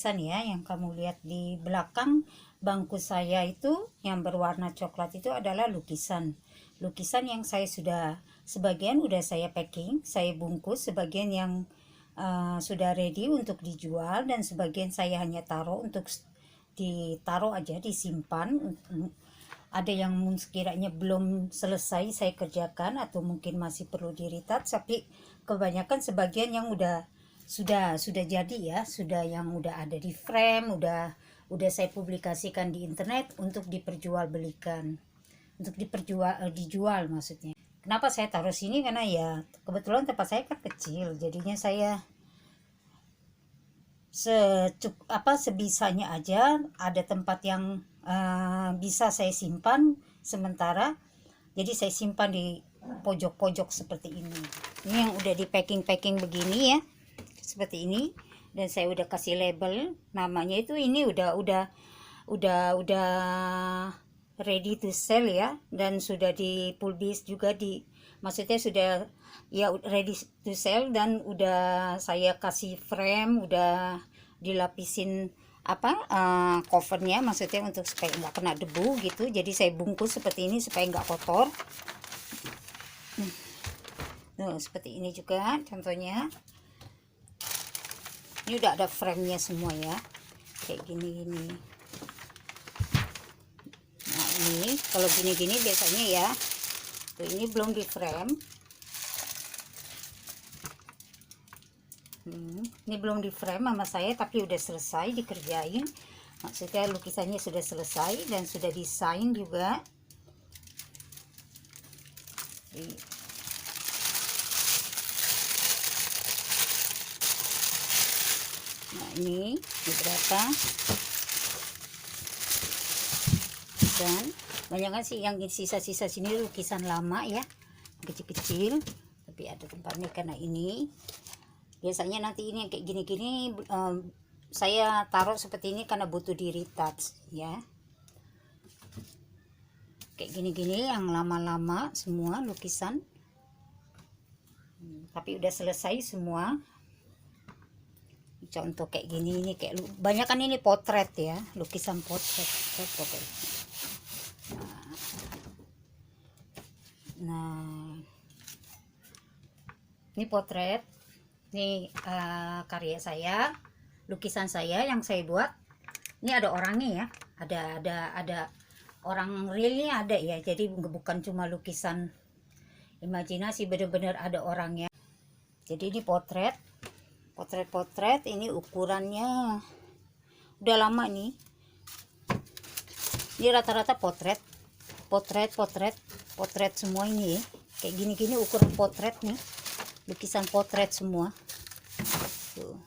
lukisan ya, yang kamu lihat di belakang bangku saya itu yang berwarna coklat itu adalah lukisan yang saya sebagian udah saya packing, saya bungkus, sebagian yang sudah ready untuk dijual, dan sebagian saya hanya taruh untuk ditaruh aja, disimpan. Ada yang sekiranya belum selesai saya kerjakan atau mungkin masih perlu diritat, tapi kebanyakan sebagian yang sudah jadi ya, sudah yang udah ada di frame, udah saya publikasikan di internet untuk diperjualbelikan, untuk dijual maksudnya. Kenapa saya taruh sini? Karena ya kebetulan tempat saya kan kecil, jadinya saya sebisanya aja ada tempat yang bisa saya simpan sementara, jadi saya simpan di pojok-pojok seperti ini. Ini yang udah di packing begini ya, seperti ini, dan saya udah kasih label namanya itu. Ini udah ready to sell ya, dan sudah dipublish juga, maksudnya sudah ya ready to sell, dan udah saya kasih frame, udah dilapisin covernya, maksudnya untuk supaya nggak kena debu gitu. Jadi saya bungkus seperti ini supaya nggak kotor. Tuh, seperti ini juga contohnya. Ini udah ada framenya semua ya, kayak gini. Nah ini kalau gini biasanya ya, tuh ini belum di frame. Ini belum di frame sama saya, tapi udah selesai dikerjain, maksudnya lukisannya sudah selesai dan sudah desain juga. Nah ini beberapa, dan banyak kan sih yang sisa-sisa sini lukisan lama ya, kecil-kecil, tapi ada tempatnya karena ini biasanya nanti ini kayak gini saya taruh seperti ini karena butuh di retouch ya, kayak gini yang lama-lama semua lukisan, tapi udah selesai semua. Contoh kayak gini, ini kayak banyak kan ini potret ya, lukisan potret. Nah ini potret. Ini karya saya, lukisan saya yang saya buat. Ini ada orangnya ya, ada orang realnya ada ya, jadi bukan cuma lukisan imajinasi, bener-bener ada orangnya. Jadi ini potret ini ukurannya udah lama nih. Ini rata-rata potret semua ini, kayak gini ukuran potret nih, lukisan potret semua. Tuh.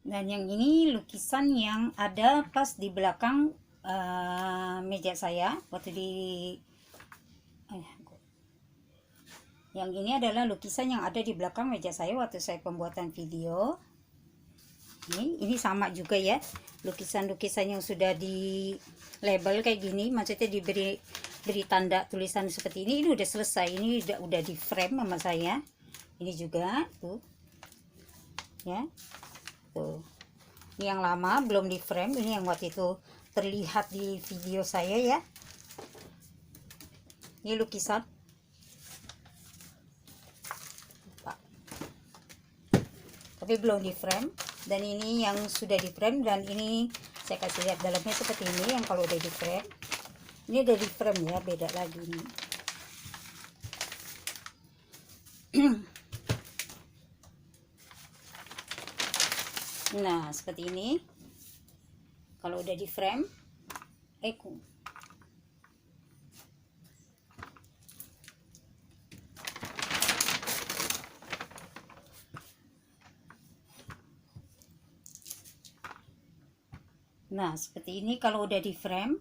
Dan yang ini lukisan yang ada pas di belakang meja saya waktu yang ini adalah lukisan yang ada di belakang meja saya waktu saya pembuatan video. Ini sama juga ya, lukisan yang sudah di label kayak gini, maksudnya diberi tanda tulisan seperti ini udah selesai. Ini udah di frame sama saya. Ini juga tuh ya, tuh ini yang lama belum di frame, ini yang waktu itu terlihat di video saya ya. Ini lukisan tapi belum di frame, dan ini yang sudah di frame, dan ini saya kasih lihat dalamnya seperti ini. Yang kalau udah di frame, ini udah di frame ya, beda lagi nih. Nah seperti ini kalau udah di frame. Nah seperti ini kalau udah di frame.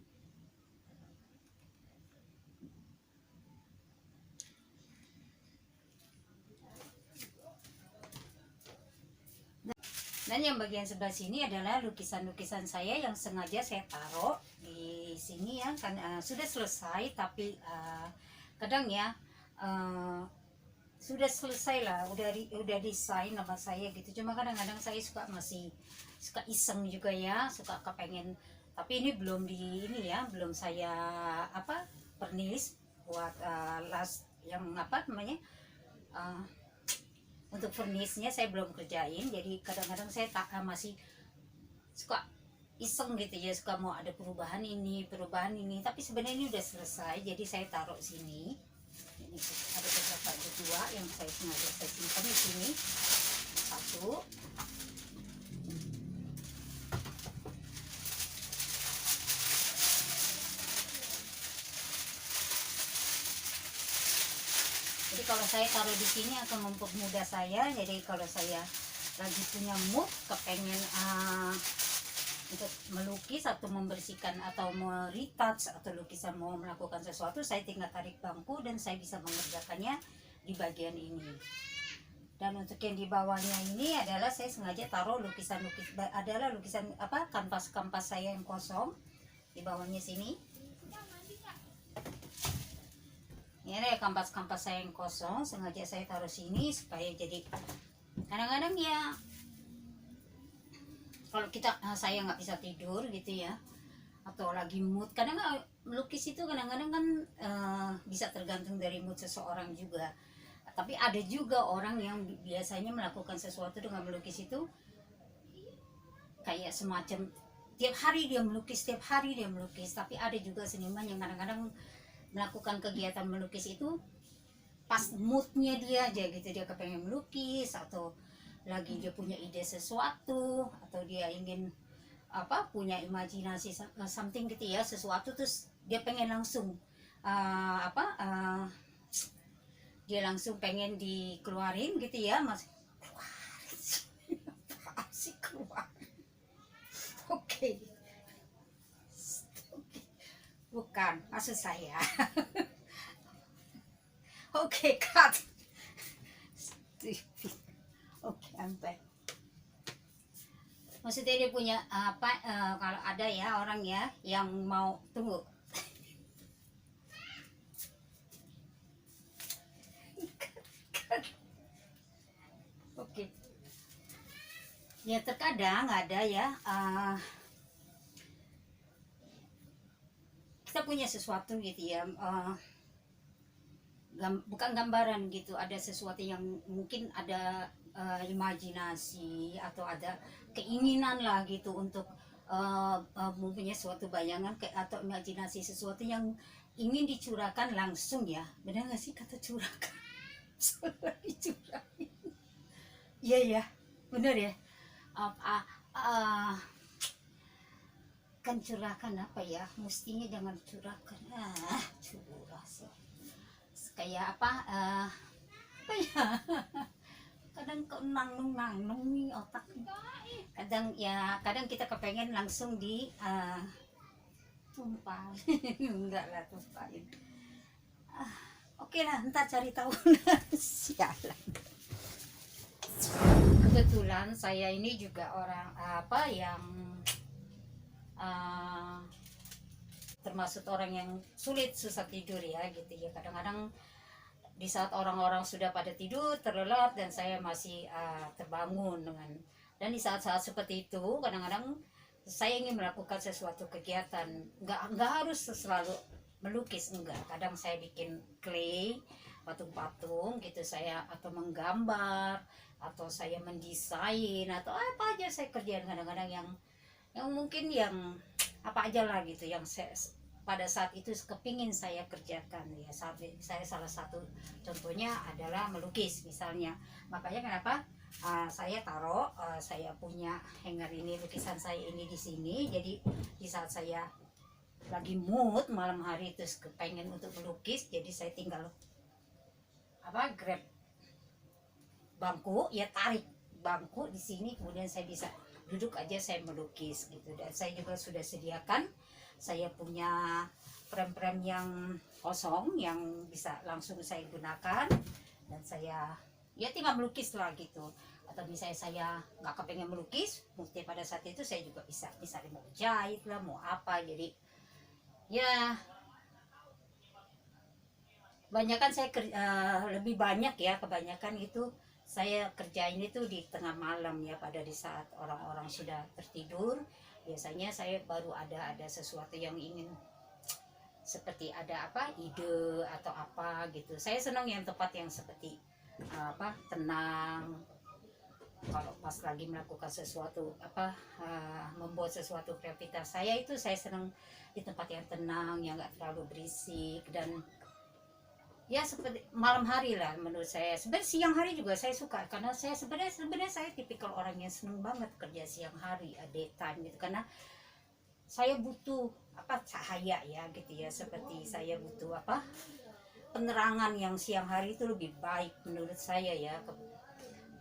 Dan yang bagian sebelah sini adalah lukisan-lukisan saya yang sengaja saya taruh di sini ya, kan sudah selesai, tapi kadang ya sudah selesai lah, udah desain nama saya gitu. Cuma kadang-kadang saya masih suka iseng juga ya, suka kepengen, tapi ini belum belum saya apa pernilis buat las yang apa namanya, uh, untuk furnisnya saya belum kerjain. Jadi kadang-kadang saya masih suka iseng gitu ya, suka mau ada perubahan ini, tapi sebenarnya ini udah selesai, jadi saya taruh sini. Ini ada beberapa, ada dua yang saya sengaja saya simpan di sini. Satu, jadi kalau saya taruh di sini akan mempermudah saya. Jadi kalau saya lagi punya mood kepengen untuk melukis atau membersihkan atau meretouch atau lukisan mau melakukan sesuatu, saya tinggal tarik bangku dan saya bisa mengerjakannya di bagian ini. Dan untuk yang di bawahnya ini adalah saya sengaja taruh lukisan apa, kanvas saya yang kosong di bawahnya sini. Ini ada kanvas saya yang kosong, sengaja saya taruh sini supaya jadi kadang-kadang ya kalau saya nggak bisa tidur gitu ya, atau lagi mood, kadang melukis itu kadang-kadang kan bisa tergantung dari mood seseorang juga. Tapi ada juga orang yang biasanya melakukan sesuatu dengan melukis itu kayak semacam tiap hari dia melukis, tapi ada juga seniman yang kadang-kadang melakukan kegiatan melukis itu pas moodnya dia aja gitu, dia kepengen melukis atau lagi dia punya ide sesuatu atau dia ingin apa, punya imajinasi something gitu ya, sesuatu terus dia pengen langsung dia langsung pengen dikeluarin gitu ya, mas asik keluar. Oke. Bukan maksud saya. Oke, cut. Oke, I'm back. Maksudnya dia punya apa, kalau ada ya orang ya yang mau tunggu. Oke. Ya terkadang ada ya, kita punya sesuatu gitu ya, bukan gambaran gitu, ada sesuatu yang mungkin ada imajinasi atau ada keinginan lah gitu untuk mempunyai suatu bayangan atau imajinasi sesuatu yang ingin dicurahkan langsung ya, benar nggak sih kata curahkan? Dicurahin, iya ya, benar ya. Kan curahkan apa ya, mestinya jangan curahkan, curah sih kayak apa ya, kadang kok nangnung nih otak, kadang kita kepengen langsung di tumpah. Enggak lah tumpahin. Oke lah, entar cari tahu. Sialan. Kebetulan saya ini juga orang apa yang termasuk orang yang susah tidur ya gitu ya. Kadang-kadang di saat orang-orang sudah pada tidur terlelap dan saya masih terbangun dan di saat-saat seperti itu kadang-kadang saya ingin melakukan sesuatu kegiatan, nggak harus selalu melukis, enggak, kadang saya bikin clay, patung-patung gitu saya, atau menggambar, atau saya mendesain, atau apa aja saya kerjain kadang-kadang yang mungkin yang apa aja lah gitu yang pada saat itu kepingin saya kerjakan ya. Saya salah satu contohnya adalah melukis misalnya. Makanya kenapa saya taruh saya punya hanger ini, lukisan saya ini di sini. Jadi di saat saya lagi mood malam hari terus kepengen untuk melukis, jadi saya tinggal grab bangku ya, tarik bangku di sini, kemudian saya bisa duduk aja saya melukis gitu. Dan saya juga sudah sediakan, saya punya frame-frame yang kosong yang bisa langsung saya gunakan, dan saya ya tinggal melukis lah gitu. Atau misalnya saya nggak kepengen melukis, mesti pada saat itu saya juga bisa mau jahit lah, mau apa. Jadi ya Kebanyakan saya lebih banyak ya, kebanyakan itu saya kerjain itu di tengah malam ya, pada di saat orang-orang sudah tertidur. Biasanya saya baru ada sesuatu yang ingin, seperti ada apa ide atau apa gitu. Saya senang yang tempat yang seperti apa, tenang. Kalau pas lagi melakukan sesuatu apa, membuat sesuatu kreativitas saya itu, saya senang di tempat yang tenang, yang nggak terlalu berisik. Dan ya seperti malam hari lah menurut saya. Sebenarnya siang hari juga saya suka, karena saya sebenarnya saya tipikal orang yang seneng banget kerja siang hari, daytime gitu, karena saya butuh apa, cahaya ya gitu ya, seperti saya butuh apa, penerangan yang siang hari itu lebih baik menurut saya ya.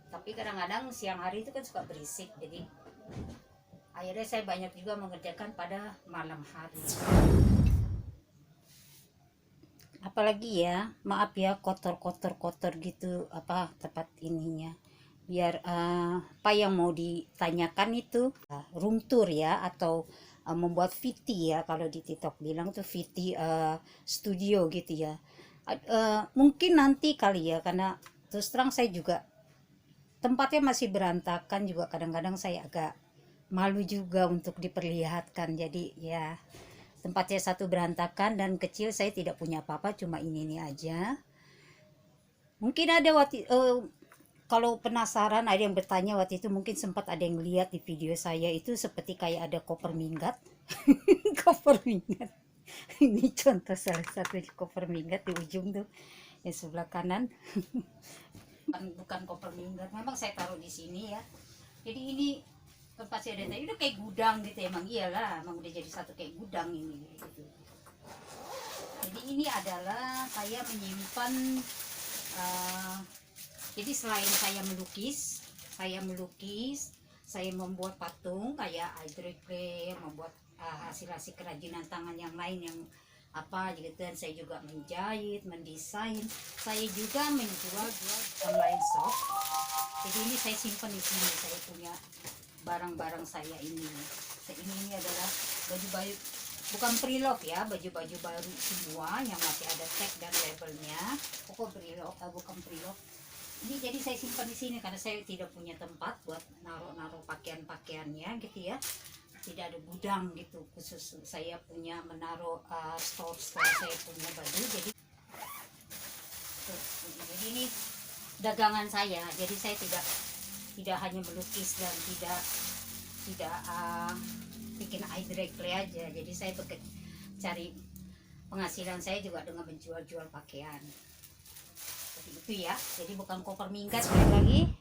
Tapi kadang-kadang siang hari itu kan suka berisik, jadi akhirnya saya banyak juga mengerjakan pada malam hari. Apalagi ya, maaf ya, kotor gitu apa tempat ininya, biar apa yang mau ditanyakan itu room tour ya, atau membuat VT ya, kalau di TikTok bilang tuh VT studio gitu ya. Mungkin nanti kali ya, karena terus terang saya juga tempatnya masih berantakan juga, kadang-kadang saya agak malu juga untuk diperlihatkan. Jadi ya, tempatnya satu berantakan dan kecil, saya tidak punya apa-apa, cuma ini aja. Mungkin ada kalau penasaran, ada yang bertanya waktu itu, mungkin sempat ada yang lihat di video saya itu, seperti kayak ada koper minggat. Koper minggat. Ini contoh salah satu koper minggat di ujung tuh, yang sebelah kanan. Bukan koper minggat, memang saya taruh di sini ya. Jadi ini tempat saya ada tadi udah kayak gudang gitu, emang iyalah, emang udah jadi satu kayak gudang ini gitu. Jadi ini adalah saya menyimpan jadi selain saya melukis, saya membuat patung kayak hydro clay, membuat hasil-hasil kerajinan tangan yang lain yang apa gitu. Dan saya juga menjahit, mendesain, saya juga menjual online shop. Jadi ini saya simpan di sini, saya punya barang-barang saya ini. Ini adalah baju-baju, bukan pre-love ya, baju-baju baru semua yang masih ada tag dan labelnya. Pokok pre-love, bukan pre-love. Ini jadi saya simpan di sini karena saya tidak punya tempat buat naruh pakaian-pakaiannya gitu ya. Tidak ada gudang gitu khusus saya punya menaruh store saya punya baju. Jadi ini dagangan saya. Jadi saya tidak hanya melukis dan tidak bikin clay aja. Jadi saya cari penghasilan saya juga dengan menjual pakaian. Seperti itu ya. Jadi bukan koper minggat lagi.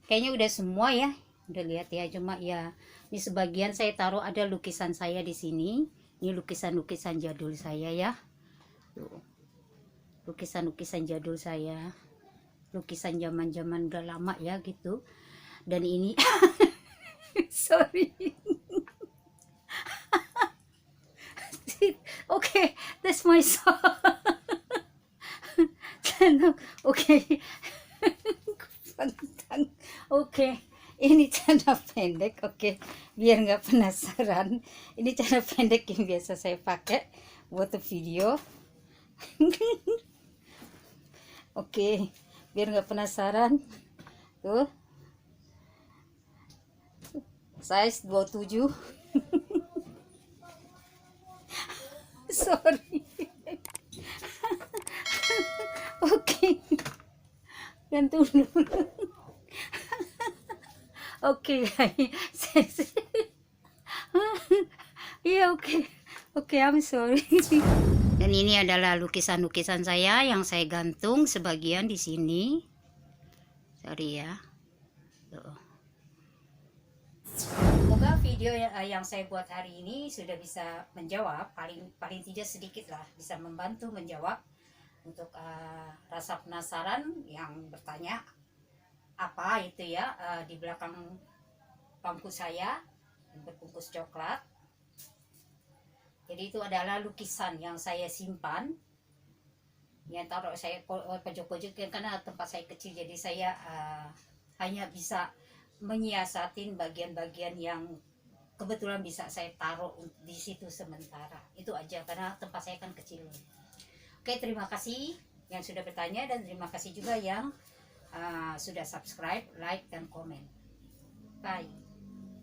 Kayaknya udah semua ya. Udah lihat ya, cuma ya ini sebagian saya taruh, ada lukisan saya di sini. Ini lukisan-lukisan jadul saya ya. Tuh. Lukisan-lukisan jadul saya. Lukisan zaman-zaman udah lama ya gitu. Dan ini sorry. Okay, that's my song. Okay. Oke, ini cara pendek. Oke, biar nggak penasaran, ini cara pendek yang biasa saya pakai buat video. Oke, biar nggak penasaran, tuh size 27. Sorry. Oke, gantung dulu. Oke, iya, oke, I'm sorry. Dan ini adalah lukisan-lukisan saya yang saya gantung sebagian di sini. Sorry ya. Tuh. Semoga video yang saya buat hari ini sudah bisa menjawab, paling tidak sedikit lah bisa membantu menjawab untuk rasa penasaran yang bertanya apa itu ya di belakang bangku saya yang berbungkus coklat. Jadi itu adalah lukisan yang saya simpan, yang taruh saya pojok-pojok karena tempat saya kecil, jadi saya hanya bisa menyiasatin bagian-bagian yang kebetulan bisa saya taruh di situ sementara. Itu aja, karena tempat saya kan kecil. Oke, terima kasih yang sudah bertanya, dan terima kasih juga yang sudah subscribe, like, dan komen. Bye.